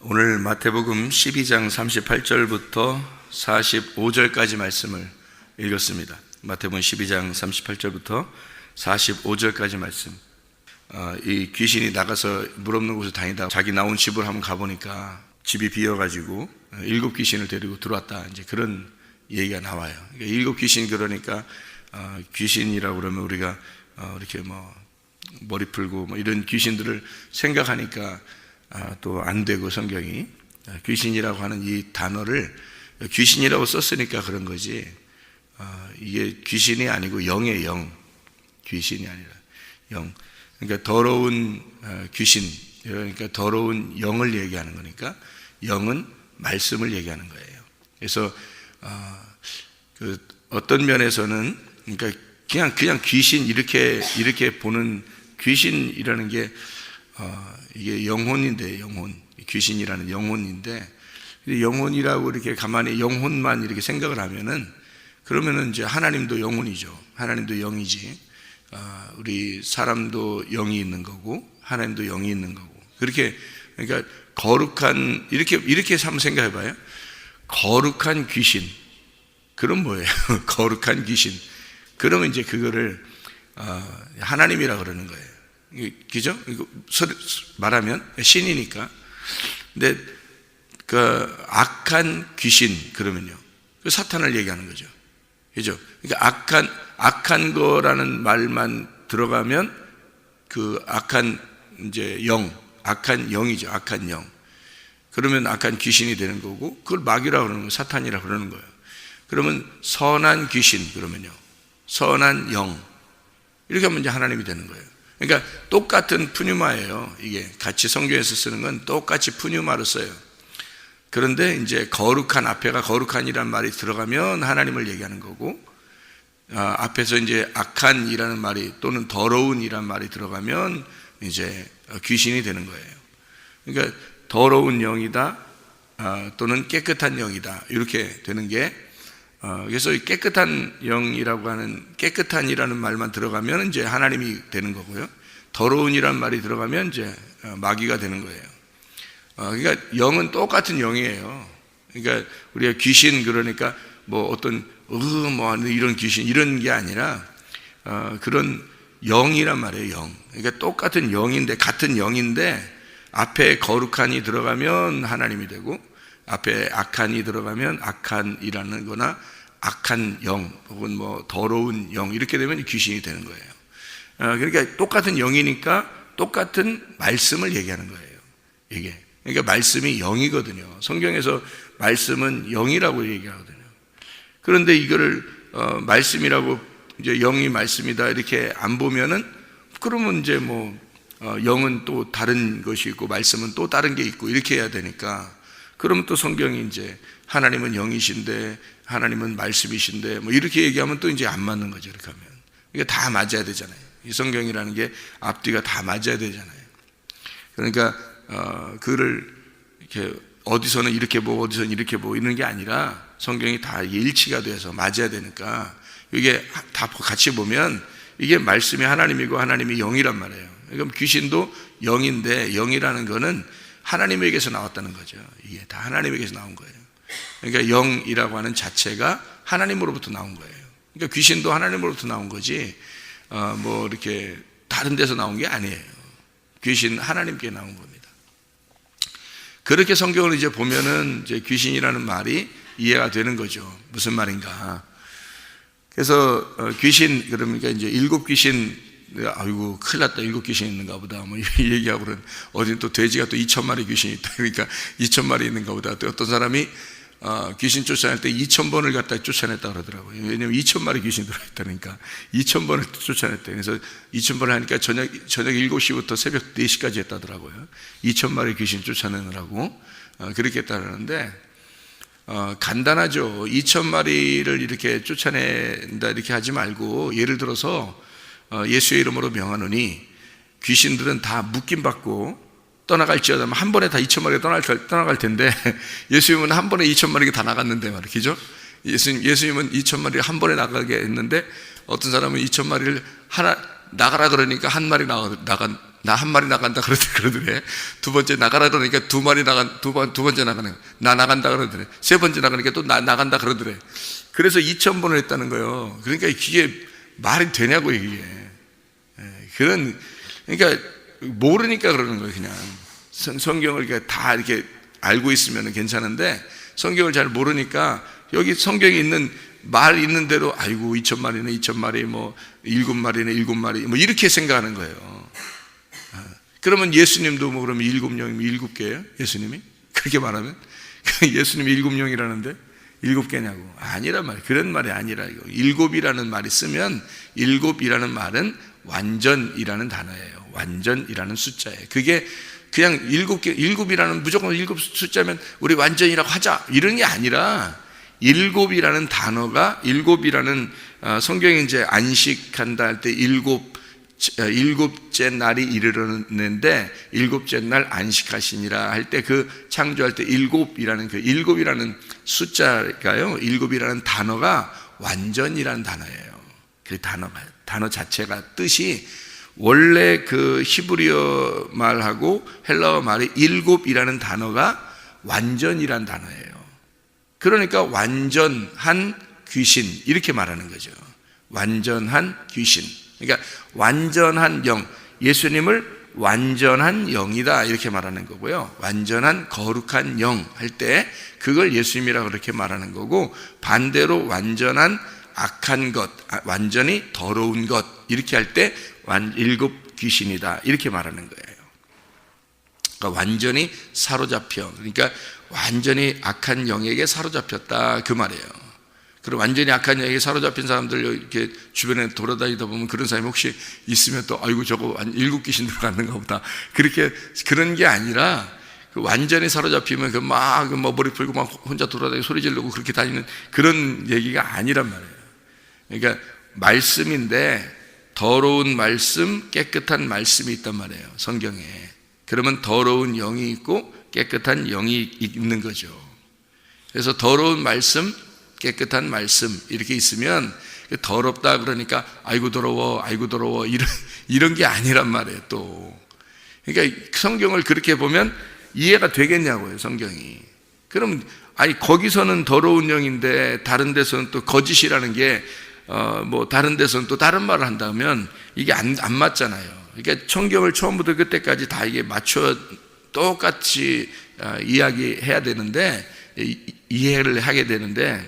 오늘 마태복음 12장 38절부터 45절까지 말씀을 읽었습니다. 마태복음 12장 38절부터 45절까지 말씀. 이 귀신이 나가서 물 없는 곳을 다니다 자기 나온 집을 한번 가보니까 집이 비어가지고 7 귀신을 데리고 들어왔다. 이제 그런 얘기가 나와요. 그러니까 7 귀신, 그러니까 귀신이라고 그러면 우리가 이렇게 머리 풀고 이런 귀신들을 생각하니까 또 안 되고, 성경이 귀신이라고 하는 이 단어를 귀신이라고 썼으니까 그런 거지, 이게 귀신이 아니고 영의 영, 귀신이 아니라 영. 그러니까 더러운 귀신, 그러니까 더러운 영을 얘기하는 거니까 영은 말씀을 얘기하는 거예요. 그래서 어떤 면에서는 그러니까 그냥 귀신 이렇게 보는, 귀신이라는 게 이게 영혼인데, 영혼, 귀신이라는 영혼인데, 영혼이라고 이렇게 가만히 영혼만 이렇게 생각을 하면은, 그러면은 이제 하나님도 영혼이죠. 하나님도 영이지. 우리 사람도 영이 있는 거고, 하나님도 영이 있는 거고. 그렇게, 그러니까 거룩한, 이렇게 한번 생각해 봐요. 거룩한 귀신. 그럼 뭐예요? 거룩한 귀신. 그러면 이제 그거를 하나님이라 그러는 거예요. 그죠? 말하면 신이니까. 근데 그 악한 귀신 그러면요, 그 사탄을 얘기하는 거죠. 그죠? 그러니까 악한 거라는 말만 들어가면 그 악한 이제 영, 악한 영이죠. 악한 영. 그러면 악한 귀신이 되는 거고, 그걸 마귀라고 그러는 거예요. 사탄이라고 그러는 거예요. 그러면 선한 귀신 그러면요, 선한 영, 이렇게 하면 이제 하나님이 되는 거예요. 그러니까 똑같은 푸뉴마예요. 이게 같이 성경에서 쓰는 건 똑같이 푸뉴마로 써요. 그런데 이제 거룩한, 앞에가 거룩한이란 말이 들어가면 하나님을 얘기하는 거고, 앞에서 이제 악한이라는 말이 또는 더러운이란 말이 들어가면 이제 귀신이 되는 거예요. 그러니까 더러운 영이다, 또는 깨끗한 영이다, 이렇게 되는 게, 그래서 깨끗한 영이라고 하는, 깨끗한이라는 말만 들어가면 이제 하나님이 되는 거고요. 더러운이라는 말이 들어가면 이제 마귀가 되는 거예요. 그러니까 영은 똑같은 영이에요. 그러니까 우리가 귀신, 그러니까 어떤 이런 귀신 이런 게 아니라 그런 영이란 말이에요. 영. 그러니까 똑같은 영인데, 같은 영인데, 앞에 거룩한이 들어가면 하나님이 되고, 앞에 악한이 들어가면 악한이라는 거나 악한 영, 혹은 더러운 영, 이렇게 되면 귀신이 되는 거예요. 그러니까 똑같은 영이니까 똑같은 말씀을 얘기하는 거예요. 이게. 그러니까 말씀이 영이거든요. 성경에서 말씀은 영이라고 얘기하거든요. 그런데 이거를 말씀이라고, 이제 영이 말씀이다 이렇게 안 보면은, 그러면 이제 영은 또 다른 것이 있고 말씀은 또 다른 게 있고 이렇게 해야 되니까, 그러면 또 성경이 이제 하나님은 영이신데 하나님은 말씀이신데 이렇게 얘기하면 또 이제 안 맞는 거죠. 이렇게 하면 이게 다 맞아야 되잖아요. 이 성경이라는 게 앞뒤가 다 맞아야 되잖아요. 그러니까 그를 이렇게 어디서는 이렇게 보고 어디서는 이렇게 보고 이런 게 아니라, 성경이 다 일치가 돼서 맞아야 되니까, 이게 다 같이 보면 이게 말씀이 하나님이고 하나님이 영이란 말이에요. 그러니까 귀신도 영인데, 영이라는 거는 하나님에게서 나왔다는 거죠. 이게 다 하나님에게서 나온 거예요. 그러니까 영이라고 하는 자체가 하나님으로부터 나온 거예요. 그러니까 귀신도 하나님으로부터 나온 거지, 이렇게 다른 데서 나온 게 아니에요. 귀신 하나님께 나온 겁니다. 그렇게 성경을 이제 보면은 이제 귀신이라는 말이 이해가 되는 거죠. 무슨 말인가. 그래서 귀신, 그러니까 이제 7 귀신, 아이고 큰일 났다, 7 귀신이 있는가 보다 얘기하고, 그런 어디 또 돼지가 또 2,000마리 귀신이 있다, 그러니까 2,000마리 있는가 보다. 또 어떤 사람이 귀신 쫓아낼 때 2,000번을 갖다 쫓아냈다 그러더라고요. 왜냐면 2,000마리 귀신 들어있다니까 2,000번을 쫓아냈대. 그래서 2,000번을 하니까 저녁 7시부터 새벽 4시까지 했다더라고요. 2,000마리 귀신 쫓아내느라고 그렇게 했다는데, 간단하죠. 2,000마리를 이렇게 쫓아낸다 이렇게 하지 말고, 예를 들어서 예수의 이름으로 명하노니 귀신들은 다 묶임 받고 떠나갈지어다, 한 번에 다 2,000마리가 떠나갈 텐데, 예수님은 한 번에 2,000마리가 다 나갔는데 말이죠. 예수님은 2,000마리를 한 번에 나가게 했는데, 어떤 사람은 2,000마리를 하나 나가라 그러니까 한 마리 나 한 마리 나간다 그러더래. 두 번째 나가라 그러니까 두 번째 나가는 거야. 나 나간다 그러더래. 세 번째 나가니까 또 나간다 그러더래. 그래서 2,000번을 했다는 거예요. 그러니까 이게 말이 되냐고 이게. 그러니까 모르니까 그러는 거예요. 그냥 성경을 다 이렇게 알고 있으면 괜찮은데 성경을 잘 모르니까 여기 성경에 있는 말 있는 대로 아이고 2,000마리네 2,000마리 뭐 7마리네 7마리 뭐 이렇게 생각하는 거예요. 그러면 예수님도 뭐 그러면 7영이면 7개예요? 예수님이? 그렇게 말하면? 예수님이 7영이라는데 7개냐고. 아니란 말이에요. 그런 말이 아니라 이거. 7이라는 말이 쓰면 7이라는 말은 완전이라는 단어예요. 완전이라는 숫자예요. 그게 그냥 7개, 7이라는 무조건 7 숫자면 우리 완전이라고 하자 이런 게 아니라 7이라는 단어가 7이라는 성경에 이제 안식한다 할 때 일곱째 날이 이르렀는데 일곱째 날 안식하시니라 할 때 그 창조할 때 일곱이라는 숫자가요. 7이라는 단어가 완전이라는 단어예요. 그 단어 자체가 뜻이 원래 그 히브리어 말하고 헬라어 말이 일곱이라는 단어가 완전이라는 단어예요. 그러니까 완전한 귀신 이렇게 말하는 거죠. 완전한 귀신. 그러니까 완전한 영, 예수님을 완전한 영이다 이렇게 말하는 거고요. 완전한 거룩한 영 할 때 그걸 예수님이라고 그렇게 말하는 거고, 반대로 완전한 악한 것, 완전히 더러운 것 이렇게 할 때 일곱 귀신이다 이렇게 말하는 거예요. 그러니까 완전히 사로잡혀, 그러니까 완전히 악한 영에게 사로잡혔다 그 말이에요. 그리고 완전히 악한 영에게 사로잡힌 사람들 이렇게 주변에 돌아다니다 보면 그런 사람이 혹시 있으면 또 아이고 저거 일곱 귀신 들어갔는가 보다 그렇게 그런 게 아니라 그 완전히 사로잡히면 그 막 머리 풀고 막 혼자 돌아다니고 소리 지르고 그렇게 다니는 그런 얘기가 아니란 말이에요. 그러니까 말씀인데 더러운 말씀, 깨끗한 말씀이 있단 말이에요. 성경에. 그러면 더러운 영이 있고 깨끗한 영이 있는 거죠. 그래서 더러운 말씀, 깨끗한 말씀 이렇게 있으면 더럽다 그러니까 아이고 더러워 이런 게 아니란 말이에요. 또 그러니까 성경을 그렇게 보면 이해가 되겠냐고요. 성경이. 그럼 아니 거기서는 더러운 영인데 다른 데서는 또 거짓이라는 게 뭐 다른 데서는 또 다른 말을 한다면 이게 안 맞잖아요. 그러니까 성경을 처음부터 끝까지 다 이게 맞춰 똑같이 이야기해야 되는데 이해를 하게 되는데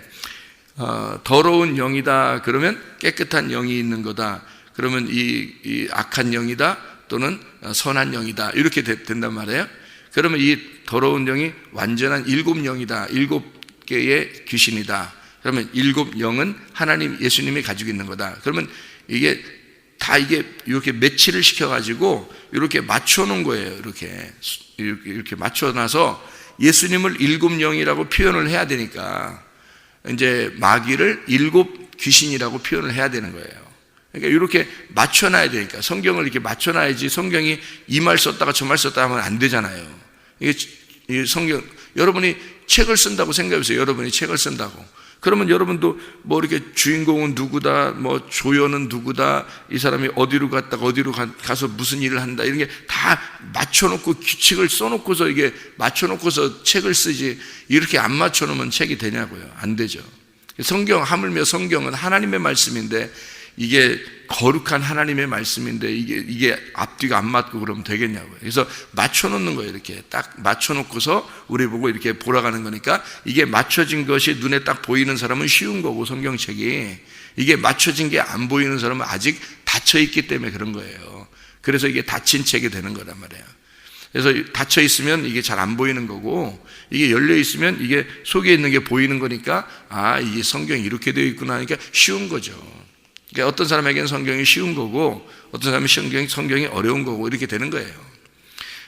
더러운 영이다 그러면 깨끗한 영이 있는 거다 그러면 이 악한 영이다 또는 선한 영이다 이렇게 된단 말이에요. 그러면 이 더러운 영이 완전한 일곱 영이다, 7개의 귀신이다. 그러면 일곱 영은 하나님 예수님이 가지고 있는 거다. 그러면 이게 다 이게 이렇게 매치를 시켜가지고 이렇게 맞춰놓은 거예요. 이렇게 맞춰놔서 예수님을 일곱 영이라고 표현을 해야 되니까 이제 마귀를 일곱 귀신이라고 표현을 해야 되는 거예요. 그러니까 이렇게 맞춰놔야 되니까 성경을 이렇게 맞춰놔야지 성경이 이 말 썼다가 저 말 썼다 하면 안 되잖아요. 이게 성경 여러분이 책을 쓴다고 생각해보세요. 여러분이 책을 쓴다고. 그러면 여러분도 뭐 이렇게 주인공은 누구다, 뭐 조연은 누구다, 이 사람이 어디로 갔다가 어디로 가서 무슨 일을 한다 이런 게 다 맞춰놓고 규칙을 써놓고서 이게 맞춰놓고서 책을 쓰지 이렇게 안 맞춰놓으면 책이 되냐고요. 안 되죠. 성경 하물며 성경은 하나님의 말씀인데 이게 거룩한 하나님의 말씀인데 이게 앞뒤가 안 맞고 그러면 되겠냐고요. 그래서 맞춰놓는 거예요. 이렇게 딱 맞춰놓고서 우리 보고 이렇게 보라가는 거니까 이게 맞춰진 것이 눈에 딱 보이는 사람은 쉬운 거고 성경책이 이게 맞춰진 게 안 보이는 사람은 아직 닫혀있기 때문에 그런 거예요. 그래서 이게 닫힌 책이 되는 거란 말이에요. 그래서 닫혀있으면 이게 잘 안 보이는 거고 이게 열려있으면 이게 속에 있는 게 보이는 거니까 아 이게 성경이 이렇게 되어 있구나 하니까 쉬운 거죠. 그러니까 어떤 사람에게는 성경이 쉬운 거고 어떤 사람은 성경이 어려운 거고 이렇게 되는 거예요.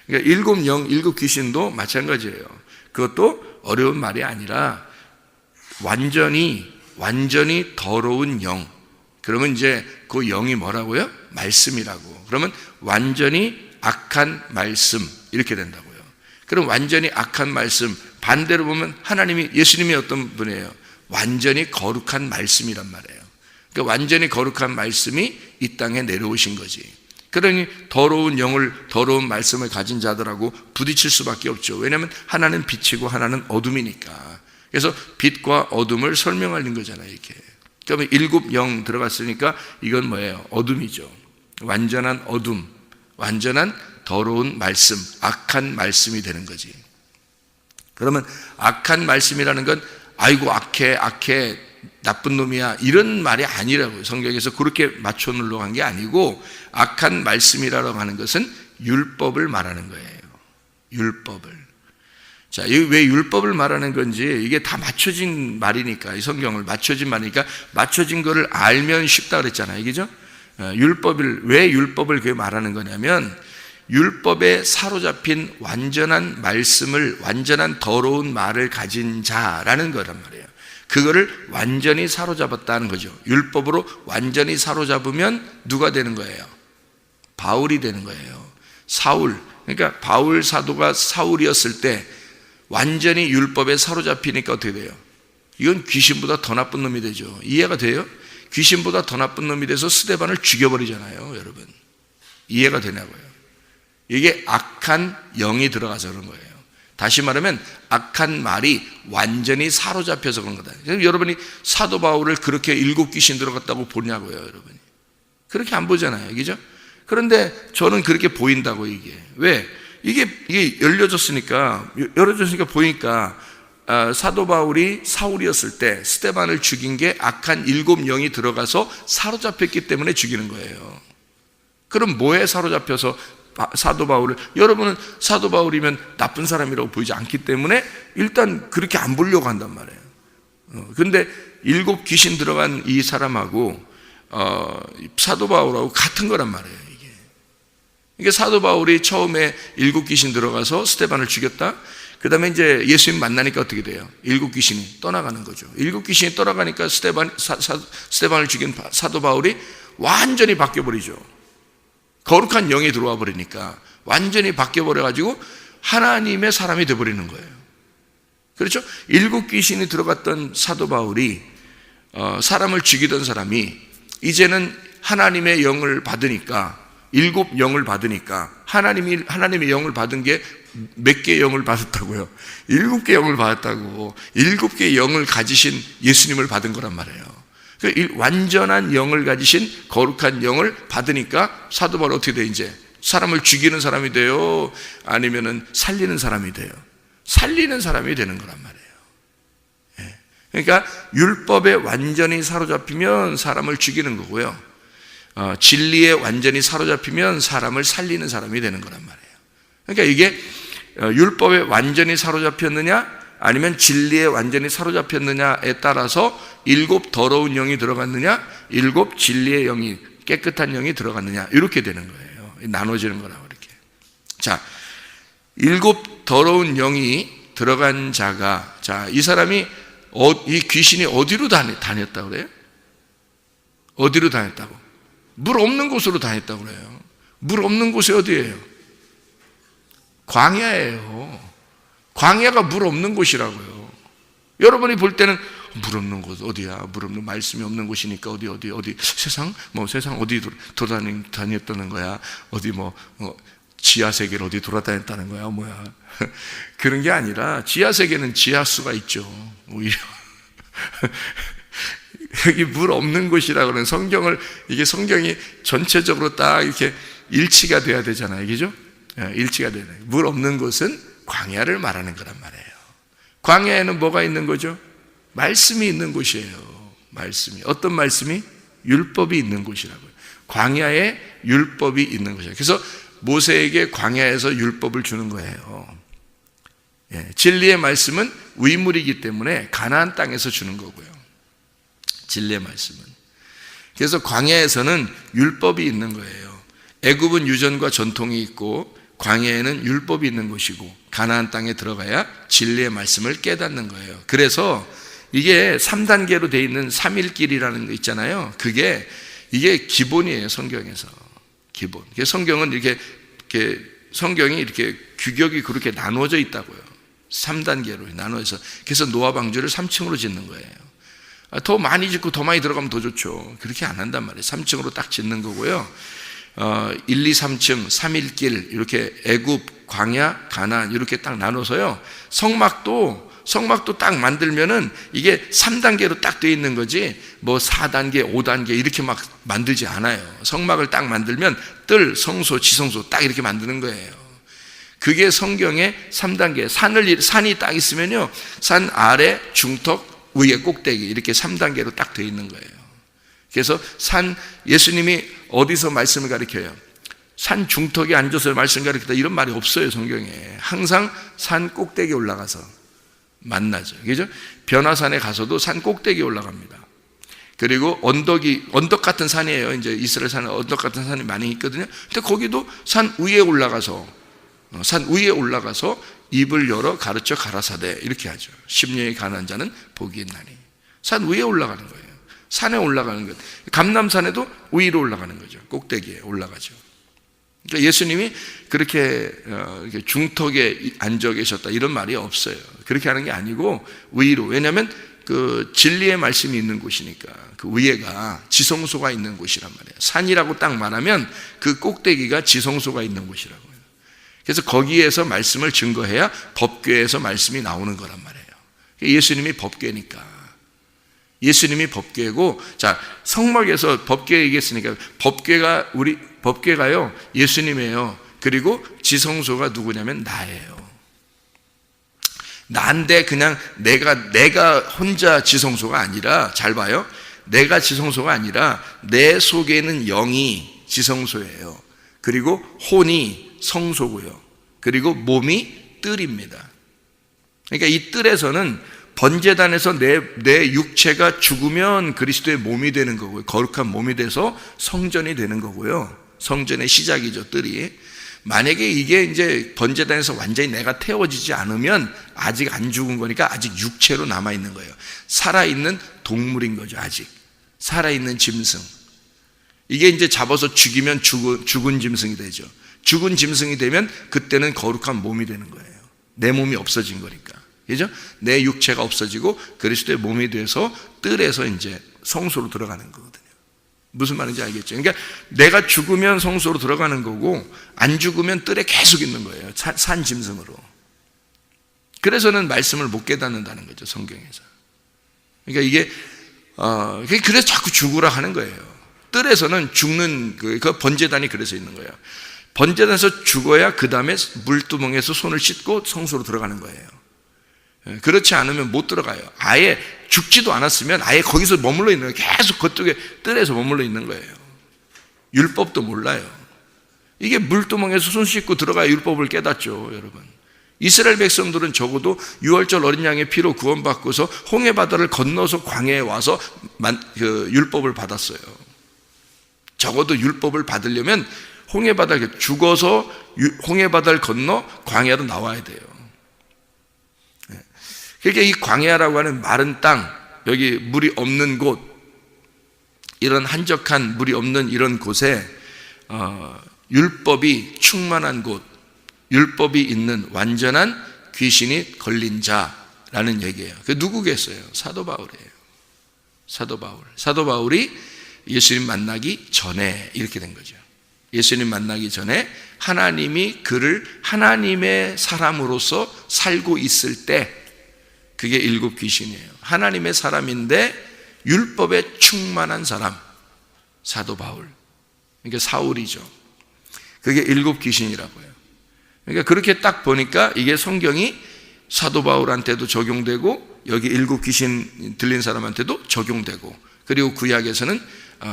그러니까 일곱 영, 일곱 귀신도 마찬가지예요. 그것도 어려운 말이 아니라 완전히 더러운 영. 그러면 이제 그 영이 뭐라고요? 말씀이라고. 그러면 완전히 악한 말씀 이렇게 된다고요. 그럼 완전히 악한 말씀 반대로 보면 예수님이 어떤 분이에요? 완전히 거룩한 말씀이란 말이에요. 그러니까 완전히 거룩한 말씀이 이 땅에 내려오신 거지. 그러니 더러운 영을, 더러운 말씀을 가진 자들하고 부딪힐 수밖에 없죠. 왜냐하면 하나는 빛이고 하나는 어둠이니까. 그래서 빛과 어둠을 설명하는 거잖아요, 이게. 그러면 7영 들어갔으니까 이건 뭐예요? 어둠이죠. 완전한 어둠, 완전한 더러운 말씀, 악한 말씀이 되는 거지. 그러면 악한 말씀이라는 건 아이고 악해 나쁜 놈이야 이런 말이 아니라고요. 성경에서 그렇게 맞춰 놓으려고 한 게 아니고, 악한 말씀이라고 하는 것은 율법을 말하는 거예요. 율법을. 자, 왜 율법을 말하는 건지, 이게 다 맞춰진 말이니까, 이 성경을 맞춰진 말이니까, 맞춰진 거를 알면 쉽다 그랬잖아요. 그죠? 왜 율법을 그렇게 말하는 거냐면, 율법에 사로잡힌 완전한 말씀을, 완전한 더러운 말을 가진 자라는 거란 말이에요. 그거를 완전히 사로잡았다는 거죠. 율법으로 완전히 사로잡으면 누가 되는 거예요? 바울이 되는 거예요. 사울. 그러니까 바울 사도가 사울이었을 때 완전히 율법에 사로잡히니까 어떻게 돼요? 이건 귀신보다 더 나쁜 놈이 되죠. 이해가 돼요? 귀신보다 더 나쁜 놈이 돼서 스데반을 죽여버리잖아요, 여러분. 이해가 되냐고요? 이게 악한 영이 들어가서 그런 거예요. 다시 말하면 악한 말이 완전히 사로잡혀서 그런 거다. 여러분이 사도 바울을 그렇게 7귀신 들어갔다고 보냐고요, 여러분이. 그렇게 안 보잖아요, 그죠? 그런데 저는 그렇게 보인다고, 이게. 왜? 이게 열려졌으니까 보니까, 사도 바울이 사울이었을 때 스데반을 죽인 게 악한 7영이 들어가서 사로잡혔기 때문에 죽이는 거예요. 그럼 뭐에 사로잡혀서 사도 바울을, 여러분은 사도 바울이면 나쁜 사람이라고 보이지 않기 때문에 일단 그렇게 안 보려고 한단 말이에요. 근데 7귀신 들어간 이 사람하고 사도 바울하고 같은 거란 말이에요. 이게 사도 바울이 처음에 7귀신 들어가서 스데반을 죽였다. 그 다음에 이제 예수님 만나니까 어떻게 돼요? 7귀신이 떠나가는 거죠. 7귀신이 떠나가니까 스데반을 죽인 사도 바울이 완전히 바뀌어버리죠. 거룩한 영이 들어와 버리니까 완전히 바뀌어버려가지고 하나님의 사람이 되어버리는 거예요. 그렇죠? 7귀신이 들어갔던 사도 바울이, 사람을 죽이던 사람이 이제는 하나님의 영을 받으니까, 7영을 받으니까, 하나님의 영을 받은 게 몇 개의 영을 받았다고요? 7개의 영을 받았다고. 7개의 영을 가지신 예수님을 받은 거란 말이에요. 완전한 영을 가지신 거룩한 영을 받으니까 사도 바울 어떻게 돼? 이제 사람을 죽이는 사람이 돼요? 아니면은 살리는 사람이 돼요? 살리는 사람이 되는 거란 말이에요. 그러니까 율법에 완전히 사로잡히면 사람을 죽이는 거고요, 진리에 완전히 사로잡히면 사람을 살리는 사람이 되는 거란 말이에요. 그러니까 이게 율법에 완전히 사로잡혔느냐 아니면 진리에 완전히 사로잡혔느냐에 따라서 7 더러운 영이 들어갔느냐, 7 진리의 영이, 깨끗한 영이 들어갔느냐, 이렇게 되는 거예요. 나눠지는 거라고 이렇게. 자, 7 더러운 영이 들어간 자가, 자, 이 사람이 이 귀신이 어디로 다녔다고 그래요? 어디로 다녔다고? 물 없는 곳으로 다녔다고 그래요. 물 없는 곳이 어디예요? 광야예요. 광야가 물 없는 곳이라고요. 여러분이 볼 때는 물 없는 곳 어디야? 물 없는, 말씀이 없는 곳이니까 어디 세상 어디 돌아다녔다는 거야? 어디 지하 세계를 어디 돌아다녔다는 거야? 뭐야? 그런 게 아니라 지하 세계는 지하수가 있죠. 오히려 여기 물 없는 곳이라고 하는 성경이 전체적으로 딱 이렇게 일치가 돼야 되잖아요. 그죠? 일치가 돼야 돼요. 물 없는 곳은 광야를 말하는 거란 말이에요. 광야에는 뭐가 있는 거죠? 말씀이 있는 곳이에요. 말씀이. 어떤 말씀이? 율법이 있는 곳이라고요. 광야에 율법이 있는 곳이에요. 그래서 모세에게 광야에서 율법을 주는 거예요. 진리의 말씀은 의물이기 때문에 가나안 땅에서 주는 거고요. 진리의 말씀은. 그래서 광야에서는 율법이 있는 거예요. 애굽은 유전과 전통이 있고 광야에는 율법이 있는 곳이고 가나안 땅에 들어가야 진리의 말씀을 깨닫는 거예요. 그래서 이게 3단계로 되어 있는 3일길이라는 거 있잖아요. 이게 기본이에요, 성경에서. 기본. 성경은 성경이 이렇게 규격이 그렇게 나누어져 있다고요. 3단계로 나누어서. 그래서 노아 방주를 3층으로 짓는 거예요. 더 많이 짓고 더 많이 들어가면 더 좋죠. 그렇게 안 한단 말이에요. 3층으로 딱 짓는 거고요. 1, 2, 3층 3일길 이렇게 애굽, 광야, 가나안 이렇게 딱 나눠서요. 성막도 딱 만들면은 이게 3단계로 딱 돼 있는 거지 뭐 4단계, 5단계 이렇게 막 만들지 않아요. 성막을 딱 만들면 뜰, 성소, 지성소 딱 이렇게 만드는 거예요. 그게 성경의 3단계. 산이 딱 있으면요. 산 아래, 중턱, 위에 꼭대기 이렇게 3단계로 딱 돼 있는 거예요. 그래서 예수님이 어디서 말씀을 가르쳐요? 산 중턱에 앉아서 말씀 가르치다 이런 말이 없어요, 성경에. 항상 산 꼭대기에 올라가서 만나죠. 그죠? 변화산에 가서도 산 꼭대기에 올라갑니다. 그리고 언덕 같은 산이에요. 이제 이스라엘 산에 언덕 같은 산이 많이 있거든요. 근데 거기도 산 위에 올라가서 입을 열어 가르쳐 가라사대 이렇게 하죠. 심령이 가난한 자는 복이 있나니. 산 위에 올라가는 거예요. 산에 올라가는 것. 감람산에도 위로 올라가는 거죠. 꼭대기에 올라가죠. 그러니까 예수님이 그렇게 중턱에 앉아 계셨다 이런 말이 없어요. 그렇게 하는 게 아니고 위로. 왜냐하면 그 진리의 말씀이 있는 곳이니까 그 위에가 지성소가 있는 곳이란 말이에요. 산이라고 딱 말하면 그 꼭대기가 지성소가 있는 곳이라고요. 그래서 거기에서 말씀을 증거해야 법궤에서 말씀이 나오는 거란 말이에요. 예수님이 법궤니까. 예수님이 법궤고, 자, 성막에서 법궤 얘기했으니까 법궤가요, 예수님이에요. 그리고 지성소가 누구냐면 나예요. 나인데 그냥 내가 혼자 지성소가 아니라, 잘 봐요. 내가 지성소가 아니라 내 속에는 영이 지성소예요. 그리고 혼이 성소고요. 그리고 몸이 뜰입니다. 그러니까 이 뜰에서는 번제단에서 내 육체가 죽으면 그리스도의 몸이 되는 거고요. 거룩한 몸이 돼서 성전이 되는 거고요. 성전의 시작이죠, 뜰이. 만약에 이게 이제 번제단에서 완전히 내가 태워지지 않으면 아직 안 죽은 거니까 아직 육체로 남아있는 거예요. 살아있는 동물인 거죠, 아직. 살아있는 짐승. 이게 이제 잡아서 죽이면 죽은 짐승이 되죠. 죽은 짐승이 되면 그때는 거룩한 몸이 되는 거예요. 내 몸이 없어진 거니까. 그죠? 내 육체가 없어지고 그리스도의 몸이 돼서 뜰에서 이제 성소로 들어가는 거거든요. 무슨 말인지 알겠죠? 그러니까 내가 죽으면 성소로 들어가는 거고 안 죽으면 뜰에 계속 있는 거예요. 산 짐승으로. 그래서는 말씀을 못 깨닫는다는 거죠, 성경에서. 그러니까 이게 그래서 자꾸 죽으라 하는 거예요. 뜰에서는 죽는 그 번제단이 그래서 있는 거예요. 번제단에서 죽어야 그 다음에 물두멍에서 손을 씻고 성소로 들어가는 거예요. 그렇지 않으면 못 들어가요. 아예 죽지도 않았으면 아예 거기서 머물러 있는 거예요. 계속 그쪽에 뜰에서 머물러 있는 거예요. 율법도 몰라요. 이게 물두멍에서 손 씻고 들어가야 율법을 깨닫죠, 여러분. 이스라엘 백성들은 적어도 유월절 어린 양의 피로 구원받고서 홍해바다를 건너서 광야에 와서 율법을 받았어요. 적어도 율법을 받으려면 홍해바다를 죽어서 홍해바다를 건너 광야로 나와야 돼요. 그러니까 이 광야라고 하는 마른 땅, 여기 물이 없는 곳, 이런 한적한 물이 없는 이런 곳에 율법이 충만한 곳, 율법이 있는 완전한 귀신이 걸린 자라는 얘기예요. 그 누구겠어요? 사도 바울이에요. 사도 바울이 예수님 만나기 전에 이렇게 된 거죠. 예수님 만나기 전에 하나님이 그를 하나님의 사람으로서 살고 있을 때, 그게 일곱 귀신이에요. 하나님의 사람인데 율법에 충만한 사람, 사도 바울. 그러니까 사울이죠. 그게 일곱 귀신이라고 해요. 그러니까 그렇게 딱 보니까 이게 성경이 사도 바울한테도 적용되고 여기 일곱 귀신 들린 사람한테도 적용되고, 그리고 구약에서는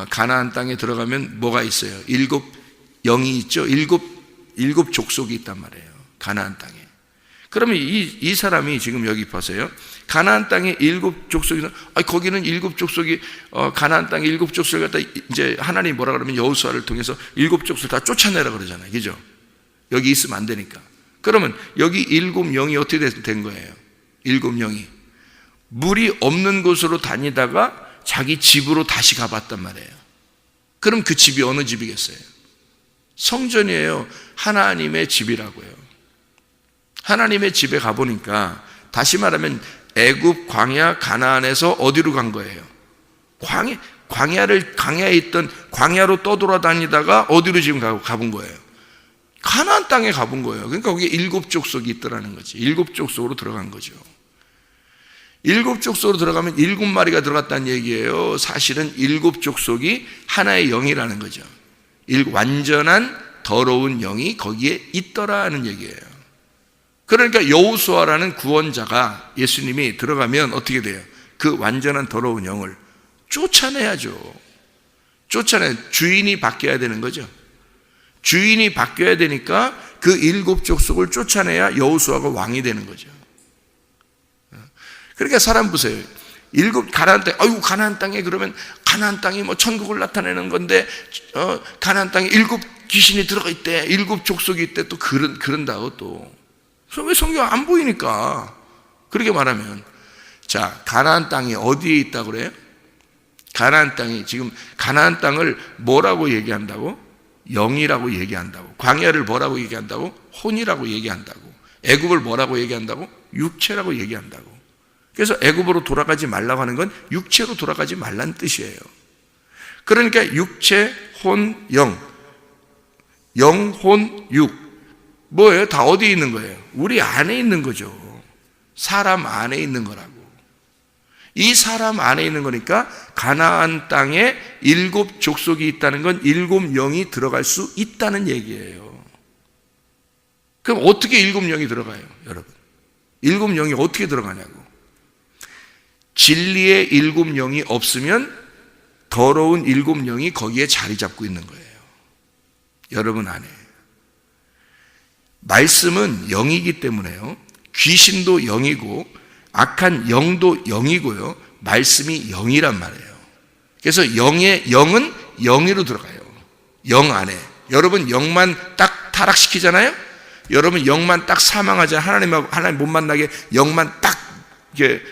가나안 땅에 들어가면 뭐가 있어요? 일곱 영이 있죠. 일곱 족속이 있단 말이에요, 가나안 땅에. 그러면 이 사람이 지금 여기 보세요. 가나안 땅에 일곱 족속이, 거기는 일곱 족속이, 가나안 땅에 일곱 족속을 갖다 이제 하나님이 뭐라 그러면 여호수아를 통해서 일곱 족속 다 쫓아내라 그러잖아요. 그죠? 여기 있으면 안 되니까. 그러면 여기 일곱 영이 어떻게 된 거예요? 일곱 영이 물이 없는 곳으로 다니다가 자기 집으로 다시 가봤단 말이에요. 그럼 그 집이 어느 집이겠어요? 성전이에요. 하나님의 집이라고요. 하나님의 집에 가보니까 다시 말하면 애굽, 광야, 가나안에서 어디로 간 거예요? 광야에 있던 광야로 떠돌아다니다가 어디로 지금 가본 거예요? 가나안 땅에 가본 거예요. 그러니까 거기에 7족속이 있더라는 거지. 7족속으로 들어간 거죠. 7족속으로 들어가면 7마리가 들어갔다는 얘기예요. 사실은 7족속이 하나의 영이라는 거죠. 완전한 더러운 영이 거기에 있더라는 얘기예요. 그러니까 여호수아라는 구원자가, 예수님이 들어가면 어떻게 돼요? 그 완전한 더러운 영을 쫓아내야죠. 주인이 바뀌어야 되는 거죠. 주인이 바뀌어야 되니까 그 7족속을 쫓아내야 여호수아가 왕이 되는 거죠. 그러니까 사람 보세요. 가나안 땅, 가나안 땅에 그러면 가나안 땅이 뭐 천국을 나타내는 건데, 가나안 땅에 7 귀신이 들어가 있대, 7족속이 있대, 또 그런다고 또. 왜 성경 안 보이니까. 그렇게 말하면. 자, 가나안 땅이 어디에 있다고 그래요? 가나안 땅이, 지금 가나안 땅을 뭐라고 얘기한다고? 영이라고 얘기한다고. 광야를 뭐라고 얘기한다고? 혼이라고 얘기한다고. 애굽을 뭐라고 얘기한다고? 육체라고 얘기한다고. 그래서 애굽으로 돌아가지 말라고 하는 건 육체로 돌아가지 말라는 뜻이에요. 그러니까 육체, 혼, 영, 혼, 육, 뭐예요? 다 어디에 있는 거예요? 우리 안에 있는 거죠. 사람 안에 있는 거라고. 이 사람 안에 있는 거니까 가나안 땅에 7족속이 있다는 건 7영이 들어갈 수 있다는 얘기예요. 그럼 어떻게 7영이 들어가요, 여러분? 7영이 어떻게 들어가냐고. 진리의 7영이 없으면 더러운 7영이 거기에 자리 잡고 있는 거예요. 여러분 안에. 말씀은 영이기 때문에요. 귀신도 영이고 악한 영도 영이고요. 말씀이 영이란 말이에요. 그래서 영은 영으로 들어가요. 영 안에. 여러분 영만 딱 타락시키잖아요. 여러분 영만 딱 사망하잖아요. 하나님 못 만나게 영만 딱 이렇게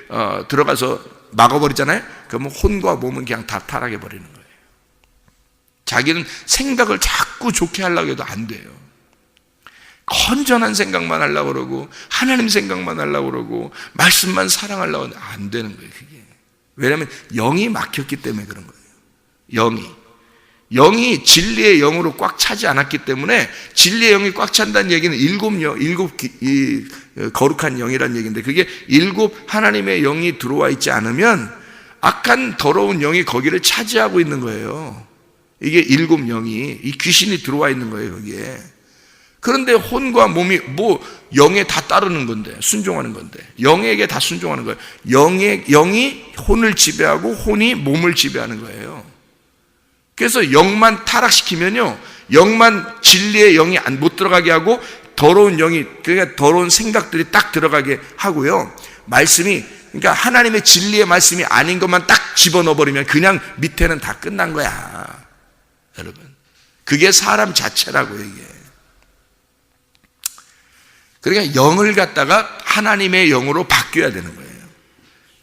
들어가서 막아버리잖아요. 그러면 혼과 몸은 그냥 다 타락해 버리는 거예요. 자기는 생각을 자꾸 좋게 하려고 해도 안 돼요. 건전한 생각만 하려고 그러고 하나님 생각만 하려고 그러고 말씀만 사랑하려고 하는데 안 되는 거예요. 그게. 왜냐하면 영이 막혔기 때문에 그런 거예요. 영이 진리의 영으로 꽉 차지 않았기 때문에, 진리의 영이 꽉 찬다는 얘기는 7 거룩한 영이라는 얘기인데, 그게 7 하나님의 영이 들어와 있지 않으면 악한 더러운 영이 거기를 차지하고 있는 거예요. 이게 7영이, 이 귀신이 들어와 있는 거예요, 거기에. 그런데 혼과 몸이 영에 다 따르는 건데, 순종하는 건데, 영에게 다 순종하는 거예요. 영이 혼을 지배하고 혼이 몸을 지배하는 거예요. 그래서 영만 타락시키면요, 영만 진리의 영이 못 들어가게 하고 더러운 영이, 그러니까 더러운 생각들이 딱 들어가게 하고요. 말씀이, 그러니까 하나님의 진리의 말씀이 아닌 것만 딱 집어넣어버리면 그냥 밑에는 다 끝난 거야. 여러분, 그게 사람 자체라고 이게. 그러니까 영을 갖다가 하나님의 영으로 바뀌어야 되는 거예요.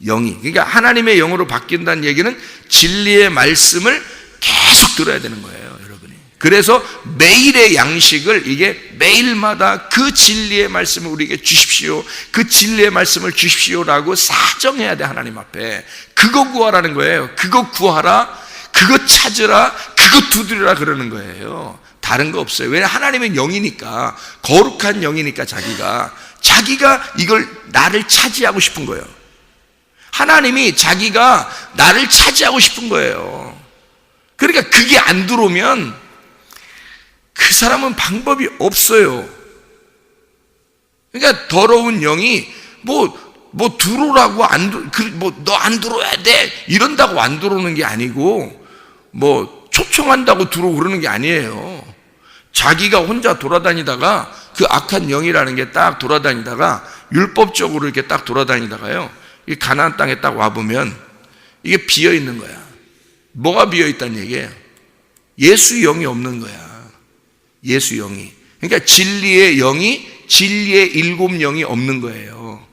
영이. 그러니까 하나님의 영으로 바뀐다는 얘기는 진리의 말씀을 계속 들어야 되는 거예요, 여러분이. 그래서 매일의 양식을, 이게 매일마다 그 진리의 말씀을 우리에게 주십시오, 그 진리의 말씀을 주십시오라고 사정해야 돼, 하나님 앞에. 그거 구하라는 거예요. 그거 구하라, 그거 찾으라, 그거 두드리라 그러는 거예요. 다른 거 없어요. 왜냐하면 하나님은 영이니까, 거룩한 영이니까 자기가 이걸 나를 차지하고 싶은 거예요. 하나님이 자기가 나를 차지하고 싶은 거예요. 그러니까 그게 안 들어오면 그 사람은 방법이 없어요. 그러니까 더러운 영이 들어오라고 너 안 들어와야 돼 이런다고 안 들어오는 게 아니고, 초청한다고 들어오고 그러는 게 아니에요. 자기가 혼자 돌아다니다가, 그 악한 영이라는 게 딱 돌아다니다가, 율법적으로 이렇게 딱 돌아다니다가요, 이 가나안 땅에 딱 와보면 이게 비어 있는 거야. 뭐가 비어 있다는 얘기예요? 예수 영이 없는 거야. 예수 영이. 그러니까 진리의 영이, 진리의 7영이 없는 거예요.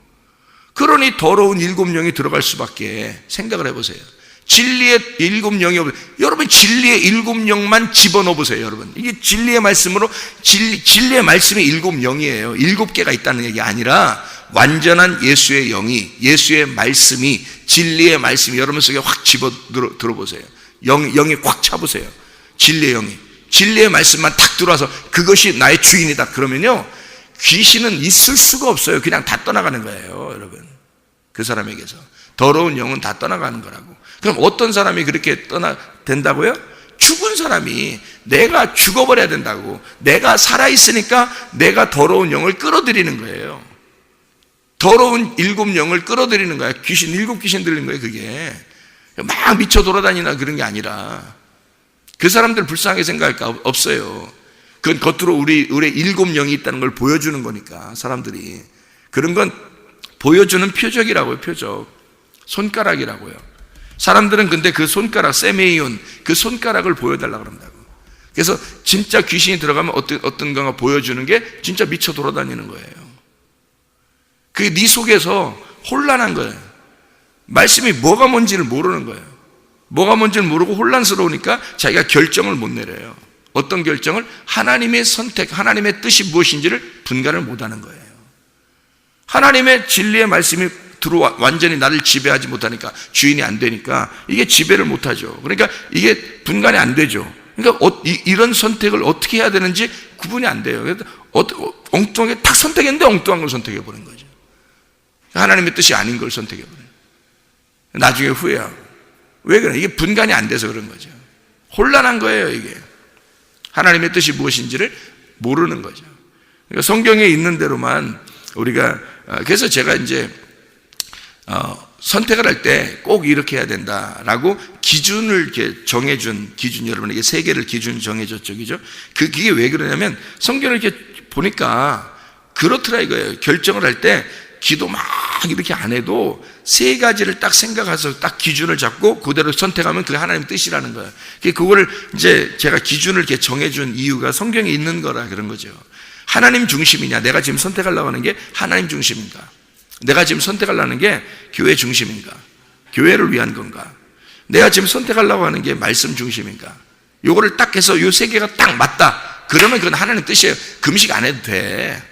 그러니 더러운 7영이 들어갈 수밖에. 생각을 해보세요. 진리의 7영이 없어요. 여러분, 진리의 7영만 집어넣어 보세요, 여러분. 이게 진리의 말씀으로, 진리의 말씀이 7영이에요. 7개가 있다는 얘기 아니라 완전한 예수의 영이, 예수의 말씀이, 진리의 말씀이 여러분 속에 확 집어 들어보세요. 영이 꽉 차보세요. 진리의 영이. 진리의 말씀만 탁 들어와서 그것이 나의 주인이다 그러면요, 귀신은 있을 수가 없어요. 그냥 다 떠나가는 거예요, 여러분. 그 사람에게서 더러운 영은 다 떠나가는 거라고. 그럼 어떤 사람이 그렇게 된다고요? 죽은 사람이 내가 죽어버려야 된다고. 내가 살아있으니까 내가 더러운 영을 끌어들이는 거예요. 더러운 7영을 끌어들이는 거야. 귀신 7귀신 들린 거예요. 그게 막 미쳐 돌아다니나 그런 게 아니라, 그 사람들 불쌍하게 생각할까? 없어요. 그건 겉으로 우리의 7영이 있다는 걸 보여주는 거니까. 사람들이 그런 건 보여주는 표적이라고요. 표적. 손가락이라고요. 사람들은 근데 그 손가락, 세메이온, 그 손가락을 보여달라고 그런다고. 그래서 진짜 귀신이 들어가면 어떤 거가 보여주는 게 진짜 미쳐 돌아다니는 거예요. 그게 네 속에서 혼란한 거예요. 말씀이 뭐가 뭔지를 모르는 거예요. 뭐가 뭔지를 모르고 혼란스러우니까 자기가 결정을 못 내려요. 어떤 결정을? 하나님의 선택, 하나님의 뜻이 무엇인지를 분간을 못하는 거예요. 하나님의 진리의 말씀이 완전히 나를 지배하지 못하니까, 주인이 안 되니까 이게 지배를 못하죠. 그러니까 이게 분간이 안 되죠. 그러니까 이런 선택을 어떻게 해야 되는지 구분이 안 돼요. 그래서 엉뚱하게 탁 선택했는데 엉뚱한 걸 선택해버린 거죠. 하나님의 뜻이 아닌 걸 선택해버려요. 나중에 후회하고. 왜 그래? 이게 분간이 안 돼서 그런 거죠. 혼란한 거예요, 이게. 하나님의 뜻이 무엇인지를 모르는 거죠. 그러니까 성경에 있는 대로만 우리가, 그래서 제가 이제 선택을 할 때 꼭 이렇게 해야 된다라고 기준을 이렇게 정해준, 기준, 여러분에게 3개를 기준 정해줬죠, 그죠? 그게 왜 그러냐면 성경을 이렇게 보니까 그렇더라 이거예요. 결정을 할 때 기도 막 이렇게 안 해도 3가지를 딱 생각해서 딱 기준을 잡고 그대로 선택하면 그게 하나님의 뜻이라는 거예요. 그거를 이제 제가 기준을 이렇게 정해준 이유가 성경에 있는 거라 그런 거죠. 하나님 중심이냐, 내가 지금 선택하려고 하는 게 하나님 중심인가, 내가 지금 선택하려는 게 교회 중심인가, 교회를 위한 건가, 내가 지금 선택하려고 하는 게 말씀 중심인가, 요거를 딱 해서 요 3개가 딱 맞다 그러면 그건 하나님 뜻이에요. 금식 안 해도 돼.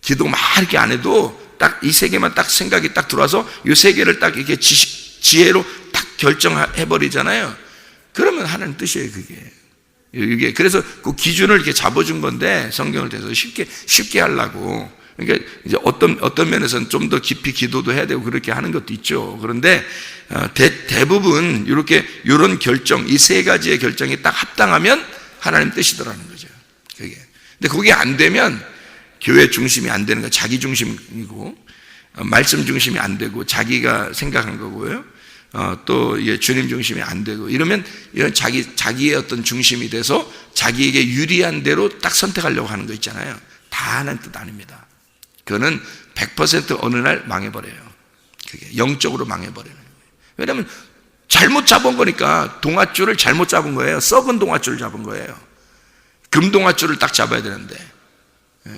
기도 막 이렇게 안 해도 딱 이 3개만 딱 생각이 딱 들어와서 요 3개를 딱 이렇게 지혜로 딱 결정해버리잖아요. 그러면 하나님 뜻이에요, 그게. 이게 그래서 그 기준을 이렇게 잡아준 건데, 성경을 대해서 쉽게 하려고. 그러니까 이제 어떤 면에서는 좀 더 깊이 기도도 해야 되고 그렇게 하는 것도 있죠. 그런데 대부분 이런 결정, 이 3가지의 결정이 딱 합당하면 하나님 뜻이더라는 거죠. 그게. 근데 그게 안 되면 교회 중심이 안 되는 거, 자기 중심이고, 말씀 중심이 안 되고, 자기가 생각한 거고요. 또 주님 중심이 안 되고, 이러면 이런 자기의 어떤 중심이 돼서 자기에게 유리한 대로 딱 선택하려고 하는 거 있잖아요. 다 하나님 뜻 아닙니다. 그거는 100% 어느 날 망해버려요. 그게 영적으로 망해버려요. 왜냐하면 잘못 잡은 거니까. 동아줄을 잘못 잡은 거예요. 썩은 동아줄을 잡은 거예요. 금동아줄을 딱 잡아야 되는데,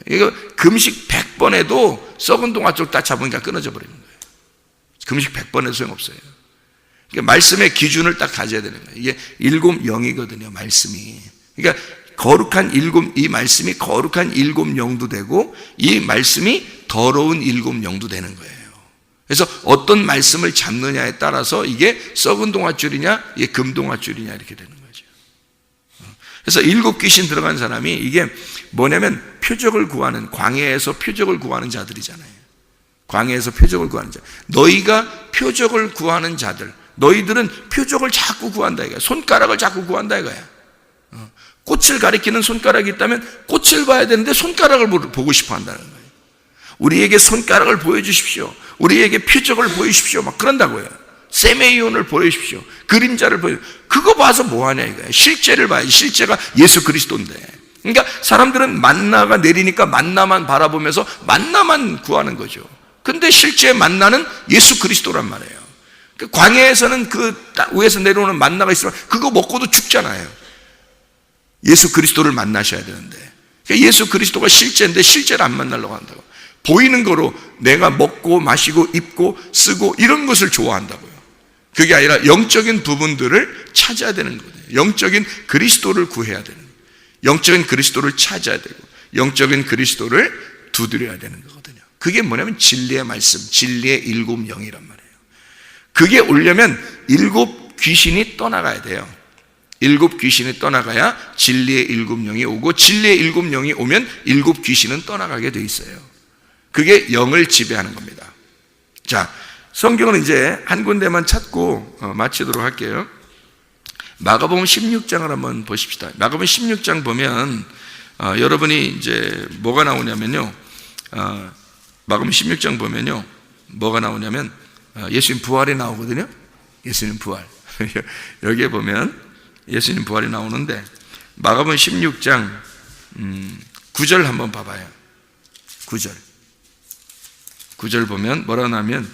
이거 금식 100번 해도 썩은 동아줄 딱 잡으니까 끊어져 버리는 거예요. 금식 100번 해도 소용없어요. 그러니까 말씀의 기준을 딱 가져야 되는 거예요. 이게 7영이거든요, 말씀이. 그러니까 거룩한 이 말씀이 거룩한 7영도 되고, 이 말씀이 더러운 7영도 되는 거예요. 그래서 어떤 말씀을 잡느냐에 따라서 이게 썩은 동아줄이냐, 이게 금동아줄이냐 이렇게 되는 거죠. 그래서 7귀신 들어간 사람이 이게 뭐냐면 표적을 구하는, 광야에서 표적을 구하는 자들이잖아요. 광야에서 표적을 구하는 자. 너희가 표적을 구하는 자들, 너희들은 표적을 자꾸 구한다 이거야. 손가락을 자꾸 구한다 이거야. 꽃을 가리키는 손가락이 있다면 꽃을 봐야 되는데 손가락을 보고 싶어 한다는 거예요. 우리에게 손가락을 보여주십시오. 우리에게 표적을 보여주십시오. 막 그런다고요. 세메이온을 보여주십시오. 그림자를 그거 봐서 뭐하냐 이거예요. 실제를 봐야지. 실제가 예수 그리스도인데. 그러니까 사람들은 만나가 내리니까 만나만 바라보면서 만나만 구하는 거죠. 근데 실제 만나는 예수 그리스도란 말이에요. 광야에서는 그 위에서 내려오는 만나가 있으면 그거 먹고도 죽잖아요. 예수 그리스도를 만나셔야 되는데, 그러니까 예수 그리스도가 실제인데 실제를 안 만나려고 한다고. 보이는 거로 내가 먹고 마시고 입고 쓰고 이런 것을 좋아한다고요. 그게 아니라 영적인 부분들을 찾아야 되는 거예요. 영적인 그리스도를 구해야 되는 거예요. 영적인 그리스도를 찾아야 되고, 영적인 그리스도를 두드려야 되는 거거든요. 그게 뭐냐면 진리의 말씀, 진리의 7영이란 말이에요. 그게 오려면 귀신이 떠나가야 돼요. 7 귀신이 떠나가야 진리의 7 영이 오고, 진리의 7 영이 오면 7 귀신은 떠나가게 돼 있어요. 그게 영을 지배하는 겁니다. 자, 성경은 이제 한 군데만 찾고 마치도록 할게요. 마가복음 16장을 한번 보십시다. 마가복음 16장 보면 여러분이 이제 뭐가 나오냐면요, 마가복음 16장 보면요, 뭐가 나오냐면 예수님 부활이 나오거든요. 예수님 부활. 여기에 보면 예수님 부활이 나오는데, 마가복음 16장 9절 한번 봐봐요. 9절 보면 뭐라고 하냐면,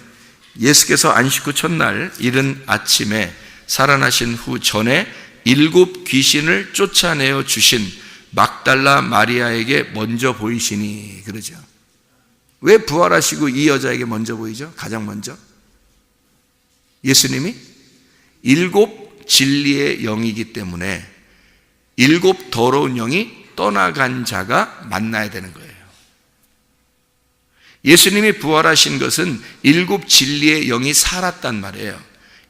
예수께서 안식 후 첫날 이른 아침에 살아나신 후 전에 7 귀신을 쫓아내어 주신 막달라 마리아에게 먼저 보이시니, 그러죠. 왜 부활하시고 이 여자에게 먼저 보이죠? 가장 먼저 예수님이 7 진리의 영이기 때문에 7 더러운 영이 떠나간 자가 만나야 되는 거예요. 예수님이 부활하신 것은 7 진리의 영이 살았단 말이에요.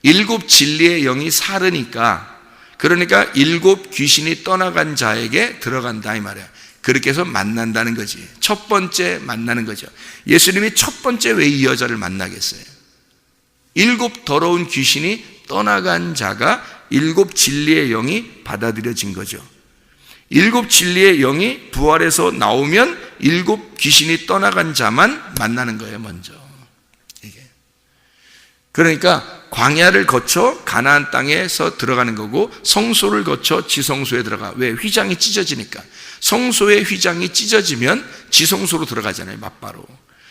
7 진리의 영이 살으니까, 그러니까 7 귀신이 떠나간 자에게 들어간다 이 말이에요. 그렇게 해서 만난다는 거지. 첫 번째 만나는 거죠. 예수님이 첫 번째 왜 이 여자를 만나겠어요? 7 더러운 귀신이 떠나간 자가 7 진리의 영이 받아들여진 거죠. 7 진리의 영이 부활해서 나오면 7 귀신이 떠나간 자만 만나는 거예요, 먼저. 이게. 그러니까 광야를 거쳐 가나안 땅에서 들어가는 거고, 성소를 거쳐 지성소에 들어가. 왜? 휘장이 찢어지니까. 성소의 휘장이 찢어지면 지성소로 들어가잖아요, 맞바로.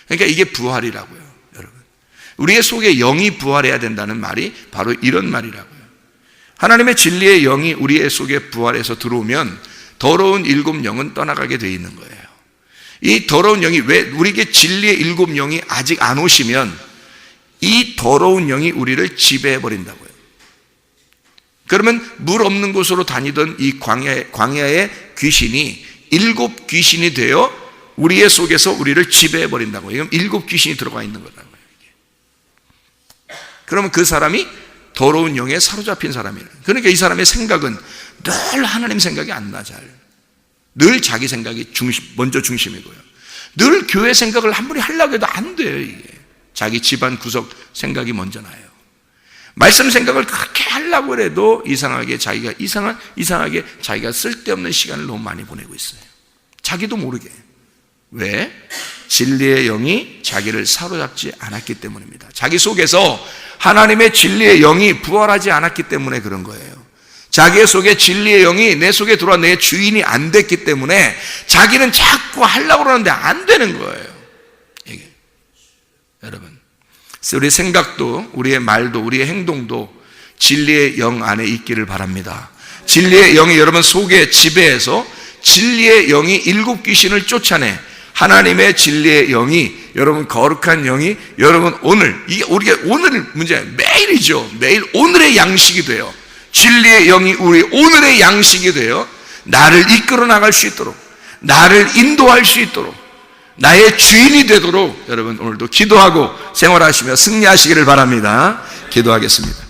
그러니까 이게 부활이라고요, 여러분. 우리의 속에 영이 부활해야 된다는 말이 바로 이런 말이라고요. 하나님의 진리의 영이 우리의 속에 부활해서 들어오면 더러운 7 영은 떠나가게 되어 있는 거예요. 이 더러운 영이, 왜 우리에게 진리의 7 영이 아직 안 오시면 이 더러운 영이 우리를 지배해 버린다고요. 그러면 물 없는 곳으로 다니던 이 광야의 귀신이 7 귀신이 되어 우리의 속에서 우리를 지배해 버린다고요. 이건 7 귀신이 들어가 있는 거라고요. 그러면 그 사람이 더러운 영에 사로잡힌 사람이에요. 그러니까 이 사람의 생각은 늘 하나님 생각이 안 나, 잘. 늘 자기 생각이 먼저 중심이고요. 늘 교회 생각을 아무리 하려고 해도 안 돼요, 이게. 자기 집안 구석 생각이 먼저 나요. 말씀 생각을 그렇게 하려고 해도 이상하게 자기가 쓸데없는 시간을 너무 많이 보내고 있어요. 자기도 모르게. 왜? 진리의 영이 자기를 사로잡지 않았기 때문입니다. 자기 속에서 하나님의 진리의 영이 부활하지 않았기 때문에 그런 거예요. 자기 속에 진리의 영이 내 속에 들어와 내 주인이 안 됐기 때문에 자기는 자꾸 하려고 그러는데 안 되는 거예요. 이게. 여러분, 우리의 생각도, 우리의 말도, 우리의 행동도 진리의 영 안에 있기를 바랍니다. 진리의 영이 여러분 속에 지배해서 진리의 영이 7 귀신을 쫓아내, 하나님의 진리의 영이, 여러분 거룩한 영이, 여러분 오늘, 이게 우리가 오늘 문제, 매일이죠. 매일 오늘의 양식이 돼요. 진리의 영이 우리 오늘의 양식이 되어 나를 이끌어 나갈 수 있도록, 나를 인도할 수 있도록, 나의 주인이 되도록 여러분 오늘도 기도하고 생활하시며 승리하시기를 바랍니다. 기도하겠습니다.